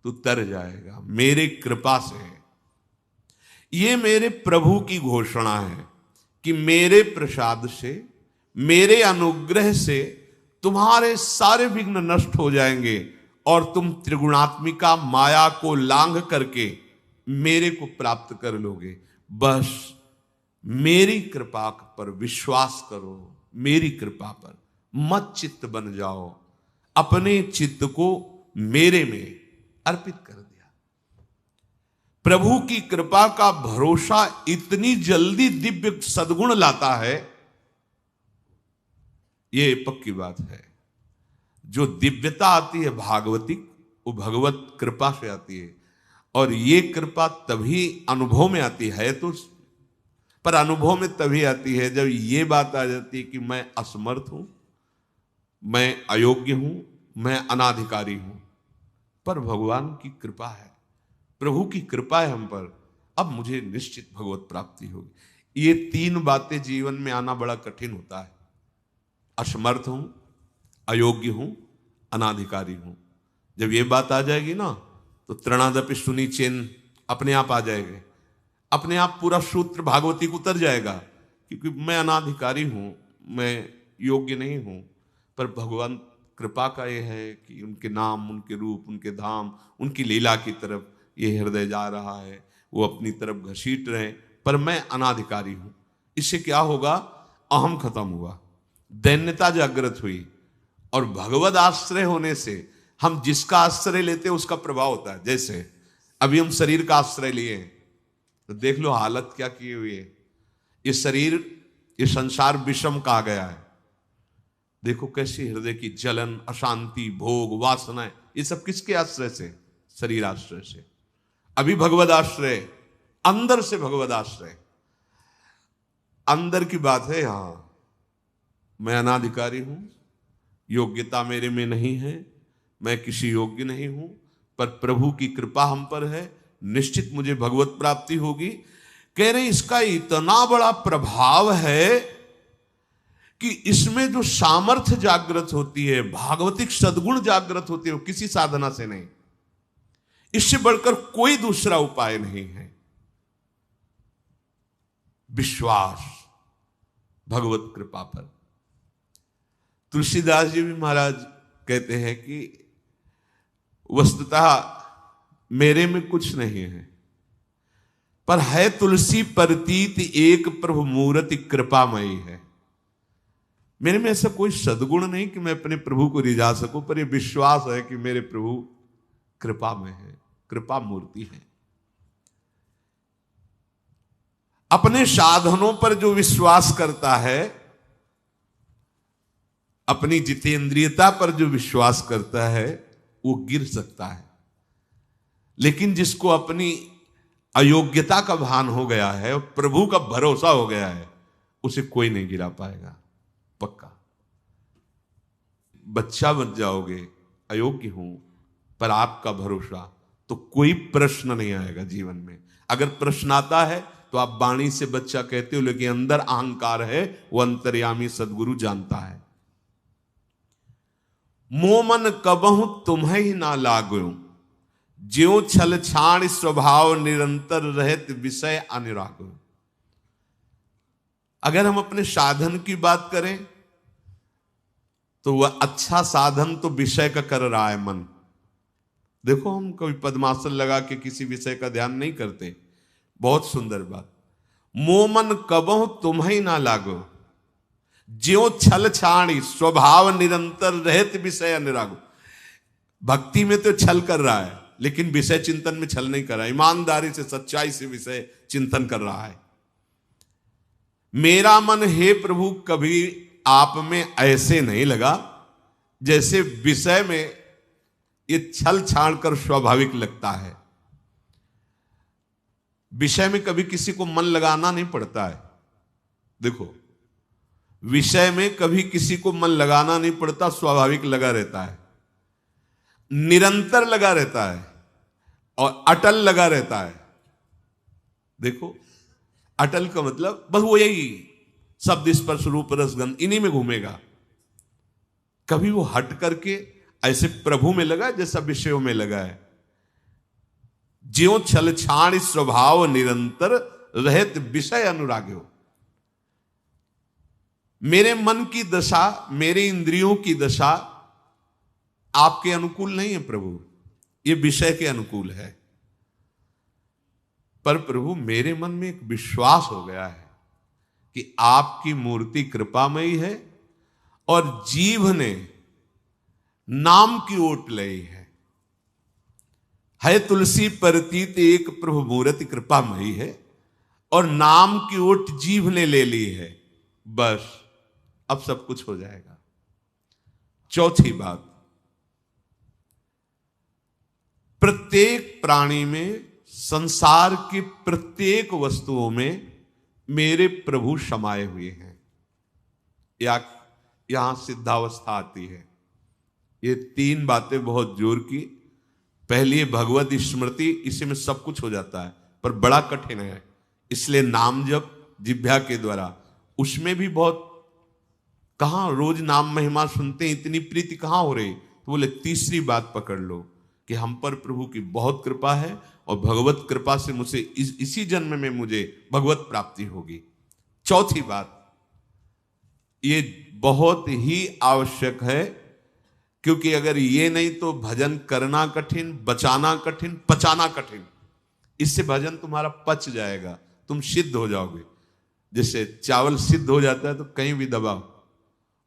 तू तर जाएगा मेरे कृपा से। ये मेरे प्रभु की घोषणा है कि मेरे प्रसाद से, मेरे अनुग्रह से तुम्हारे सारे विघ्न नष्ट हो जाएंगे और तुम त्रिगुणात्मिका माया को लांघ करके मेरे को प्राप्त कर लोगे। बस मेरी कृपा पर विश्वास करो, मेरी कृपा पर मत चित्त बन जाओ। अपने चित्त को मेरे में अर्पित कर दिया। प्रभु की कृपा का भरोसा इतनी जल्दी दिव्य सद्गुण लाता है, ये पक्की बात है। जो दिव्यता आती है भागवतिक, वो भगवत कृपा से आती है। और ये कृपा तभी अनुभव में आती है, तो पर अनुभव में तभी आती है जब ये बात आ जाती है कि मैं असमर्थ हूं, मैं अयोग्य हूं, मैं अनाधिकारी हूं। पर भगवान की कृपा है, प्रभु की कृपा है हम पर, अब मुझे निश्चित भगवत प्राप्ति होगी। ये तीन बातें जीवन में आना बड़ा कठिन होता है। असमर्थ हूं, अयोग्य हूं, अनाधिकारी हूं। जब ये बात आ जाएगी ना, तो तृणादपि सुनी चेन अपने आप आ जाएंगे। अपने आप पूरा सूत्र भागवती को उतर जाएगा, क्योंकि मैं अनाधिकारी हूं, मैं योग्य नहीं हूं। पर भगवान कृपा का ये है कि उनके नाम, उनके रूप, उनके धाम, उनकी लीला की तरफ ये हृदय जा रहा है, वो अपनी तरफ घसीट रहे, पर मैं अनाधिकारी हूं। इससे क्या होगा? अहम खत्म हुआ, दैन्यता जागृत हुई। और भगवद आश्रय होने से हम जिसका आश्रय लेते हैं उसका प्रभाव होता है। जैसे अभी हम शरीर का आश्रय लिए, तो देख लो हालत क्या की हुई है। ये शरीर, ये संसार विषम कहा गया है। देखो कैसी हृदय की जलन, अशांति, भोग, वासनाएं, ये सब किसके आश्रय से? शरीर आश्रय से। अभी भगवद आश्रय, अंदर से भगवद आश्रय, अंदर की बात है। यहां मैं अनाधिकारी हूं, योग्यता मेरे में नहीं है, मैं किसी योग्य नहीं हूं, पर प्रभु की कृपा हम पर है, निश्चित मुझे भगवत प्राप्ति होगी। कह रहे इसका इतना बड़ा प्रभाव है कि इसमें जो सामर्थ्य जागृत होती है, भागवतिक सद्गुण जागृत होती है, वो किसी साधना से नहीं, इससे बढ़कर कोई दूसरा उपाय नहीं है। विश्वास भगवत कृपा पर। तुलसीदास जी भी महाराज कहते हैं कि वस्तुतः मेरे में कुछ नहीं है, पर है तुलसी प्रतीत एक प्रभु मूर्ति कृपामयी है। मेरे में ऐसा कोई सद्गुण नहीं कि मैं अपने प्रभु को रिझा सकूं, पर यह विश्वास है कि मेरे प्रभु कृपा में है, कृपा मूर्ति है। अपने साधनों पर जो विश्वास करता है, अपनी जितेंद्रियता पर जो विश्वास करता है, वो गिर सकता है। लेकिन जिसको अपनी अयोग्यता का भान हो गया है और प्रभु का भरोसा हो गया है, उसे कोई नहीं गिरा पाएगा, पक्का। बच्चा बन जाओगे, अयोग्य हूं, पर आपका भरोसा, तो कोई प्रश्न नहीं आएगा जीवन में। अगर प्रश्न आता है तो आप वाणी से बच्चा कहते हो, लेकिन अंदर अहंकार है, वो अंतर्यामी सदगुरु जानता है। मोमन कबहु तुम्हें ही ना लागो, ज्यों छल छाण स्वभाव निरंतर रहत विषय अनुरागो। अगर हम अपने साधन की बात करें तो वह अच्छा साधन तो विषय का कर रहा है मन। देखो हम कभी पद्मासन लगा के किसी विषय का ध्यान नहीं करते, बहुत सुंदर बात। मोमन कबहु तुम्हें ना लागो, ज्यों छल छाणी स्वभाव निरंतर रहत विषय अनुरागो। भक्ति में तो छल कर रहा है, लेकिन विषय चिंतन में छल नहीं कर रहा है, ईमानदारी से सच्चाई से विषय चिंतन कर रहा है। मेरा मन हे प्रभु कभी आप में ऐसे नहीं लगा जैसे विषय में ये छल छाड़ कर स्वाभाविक लगता है। विषय में कभी किसी को मन लगाना नहीं पड़ता है। देखो, विषय में कभी किसी को मन लगाना नहीं पड़ता, स्वाभाविक लगा रहता है, निरंतर लगा रहता है और अटल लगा रहता है। देखो, अटल का मतलब बस वो यही शब्द स्पर्श रूप रस गंध, इन्हीं में घूमेगा। कभी वो हट करके ऐसे प्रभु में लगा जैसा विषयों में लगा है। ज्यों छल छाण स्वभाव निरंतर रहत विषय अनुराग्यो। मेरे मन की दशा, मेरे इंद्रियों की दशा आपके अनुकूल नहीं है प्रभु, ये विषय के अनुकूल है। पर प्रभु मेरे मन में एक विश्वास हो गया है कि आपकी मूर्ति कृपामयी है और जीभ ने नाम की ओट ली है तुलसी परतीत एक प्रभु मूर्ति कृपामयी है और नाम की ओट जीभ ने ले ली है, बस अब सब कुछ हो जाएगा। चौथी बात, प्रत्येक प्राणी में, संसार की प्रत्येक वस्तुओं में मेरे प्रभु समाये हुए हैं। यहां सिद्धावस्था आती है। ये तीन बातें बहुत जोर की। पहली भगवत स्मृति, इसी में सब कुछ हो जाता है, पर बड़ा कठिन है, इसलिए नाम जप जिह्वा के द्वारा, उसमें भी बहुत, कहां रोज नाम महिमा सुनते हैं, इतनी प्रीति कहां हो रही। तो बोले तीसरी बात पकड़ लो कि हम पर प्रभु की बहुत कृपा है और भगवत कृपा से मुझे इसी जन्म में मुझे भगवत प्राप्ति होगी। चौथी बात, ये बहुत ही आवश्यक है, क्योंकि अगर ये नहीं तो भजन करना कठिन, बचाना कठिन, पचाना कठिन। इससे भजन तुम्हारा पच जाएगा, तुम सिद्ध हो जाओगे। जैसे चावल सिद्ध हो जाता है तो कहीं भी दबाओ,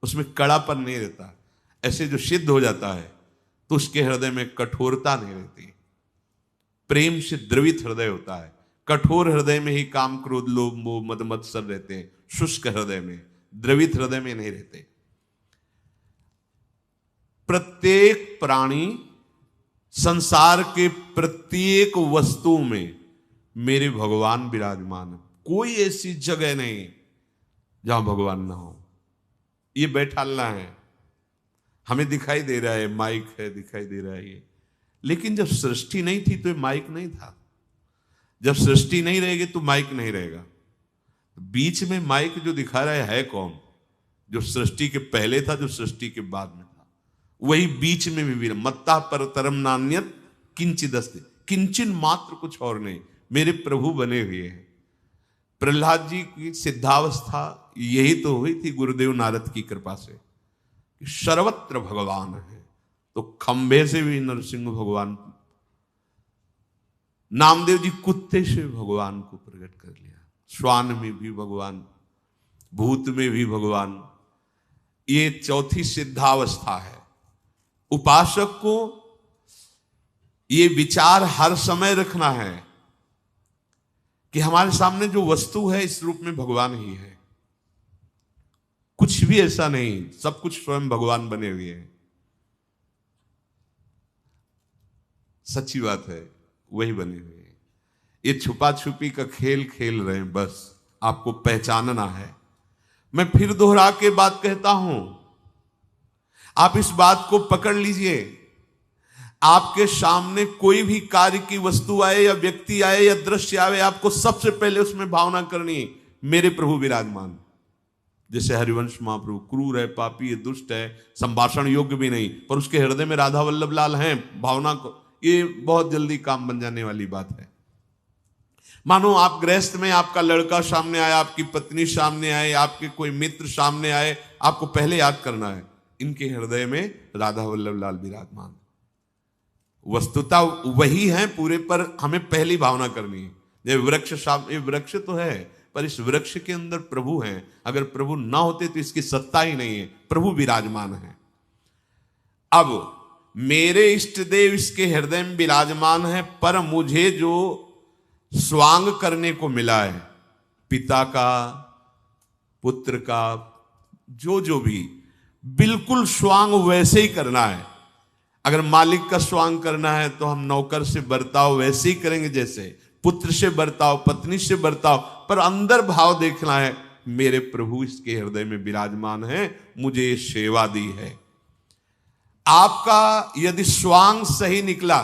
उसमें कड़ापन नहीं रहता। ऐसे जो सिद्ध हो जाता है तो उसके हृदय में कठोरता नहीं रहती, प्रेम से द्रवित हृदय होता है। कठोर हृदय में ही काम क्रोध लोभ मोह मद मत्सर रहते हैं, शुष्क हृदय में, द्रवित हृदय में नहीं रहते। प्रत्येक प्राणी, संसार के प्रत्येक वस्तु में मेरे भगवान विराजमान है। कोई ऐसी जगह नहीं जहां भगवान ना हो। ये बैठालना है, हमें दिखाई दे रहा है, माइक है, दिखाई दे रहा है ये, लेकिन जब सृष्टि नहीं थी तो माइक नहीं था। जब सृष्टि नहीं रहेगी तो माइक नहीं रहेगा। बीच में माइक जो दिखा रहा है कौन? जो सृष्टि के पहले था, जो सृष्टि के बाद में था, वही बीच में भी मत्ता पर तरम नान्यत किंचिदस्ति, किंचन मात्र कुछ और नहीं, मेरे प्रभु बने हुए हैं। प्रहलाद जी की सिद्धावस्था यही तो हुई थी गुरुदेव नारद की कृपा से, सर्वत्र भगवान है। तो खंबे से भी नरसिंह भगवान, नामदेव जी कुत्ते से भगवान को प्रकट कर लिया, श्वान में भी भगवान, भूत में भी भगवान। ये चौथी सिद्धावस्था है। उपासक को ये विचार हर समय रखना है कि हमारे सामने जो वस्तु है इस रूप में भगवान ही है, कुछ भी ऐसा नहीं, सब कुछ स्वयं भगवान बने हुए हैं। सच्ची बात है, वही बने हुए हैं। ये छुपा छुपी का खेल खेल रहे हैं, बस आपको पहचानना है। मैं फिर दोहरा के बात कहता हूं, आप इस बात को पकड़ लीजिए। आपके सामने कोई भी कार्य की वस्तु आए या व्यक्ति आए या दृश्य आए, आपको सबसे पहले उसमें भावना करनी, मेरे प्रभु विराजमान। जैसे हरिवंश महाप्रभु क्रूर है, पापी है, दुष्ट है, संभाषण योग्य भी नहीं, पर उसके हृदय में राधा वल्लभ लाल हैं, भावना को, ये बहुत जल्दी काम बन जाने वाली बात है। मानो आप गृहस्थ में, आपका लड़का सामने आया, आपकी पत्नी सामने आए, आपके कोई मित्र सामने आए, आपको पहले याद करना है इनके हृदय में राधा वल्लभ लाल विराजमान। वस्तुता वही है पूरे, पर हमें पहली भावना करनी है। ये वृक्ष सामने, ये वृक्ष तो है, पर इस वृक्ष के अंदर प्रभु हैं। अगर प्रभु ना होते तो इसकी सत्ता ही नहीं है, प्रभु विराजमान है। अब मेरे इष्ट देव इसके हृदय में विराजमान है, पर मुझे जो स्वांग करने को मिला है, पिता का, पुत्र का, जो भी, बिल्कुल स्वांग वैसे ही करना है। अगर मालिक का स्वांग करना है तो हम नौकर से बर्ताव वैसे ही करेंगे, जैसे पुत्र से बर्ताव, पत्नी से बर्ताव, पर अंदर भाव देखना है, मेरे प्रभु इसके हृदय में विराजमान है, मुझे सेवा दी है। आपका यदि स्वांग सही निकला,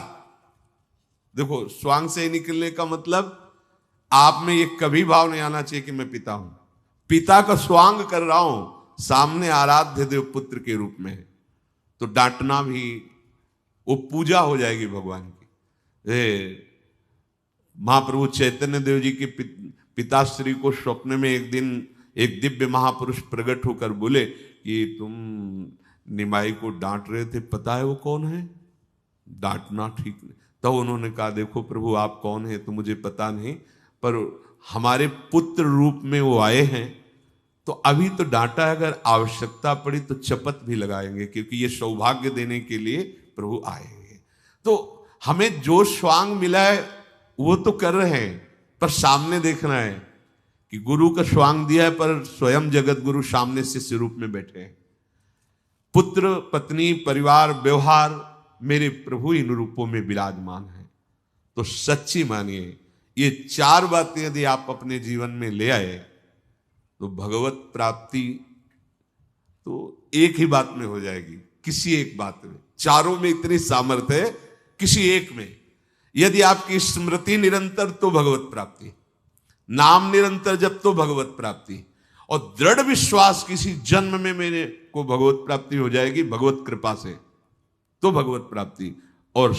देखो स्वांग सही निकलने का मतलब आप में ये कभी भाव नहीं आना चाहिए कि मैं पिता हूं, पिता का स्वांग कर रहा हूं, सामने आराध्य देव पुत्र के रूप में है, तो डांटना भी वो पूजा हो जाएगी भगवान की। महाप्रभु चैतन्य देव जी के पिताश्री को स्वप्न में एक दिन एक दिव्य महापुरुष प्रकट होकर बोले कि तुम निमाई को डांट रहे थे, पता है वो कौन है? डांटना ठीक नहीं। तो उन्होंने कहा देखो प्रभु आप कौन है तो मुझे पता नहीं, पर हमारे पुत्र रूप में वो आए हैं, तो अभी तो डांटा, अगर आवश्यकता पड़ी तो चपत भी लगाएंगे, क्योंकि ये सौभाग्य देने के लिए प्रभु आएंगे। तो हमें जो स्वांग मिला है वो तो कर रहे हैं, पर सामने देखना है कि गुरु का स्वांग दिया है पर स्वयं जगत गुरु सामने शिष्य रूप में बैठे हैं। पुत्र पत्नी परिवार व्यवहार मेरे प्रभु इन रूपों में विराजमान है। तो सच्ची मानिए ये चार बातें यदि आप अपने जीवन में ले आए तो भगवत प्राप्ति तो एक ही बात में हो जाएगी, किसी एक बात में। चारों में इतनी सामर्थ्य है, किसी एक में यदि आपकी स्मृति निरंतर तो भगवत प्राप्ति, नाम निरंतर जब तो भगवत प्राप्ति, और दृढ़ विश्वास किसी जन्म में मेरे को भगवत प्राप्ति हो जाएगी भगवत कृपा से, तो भगवत प्राप्ति। और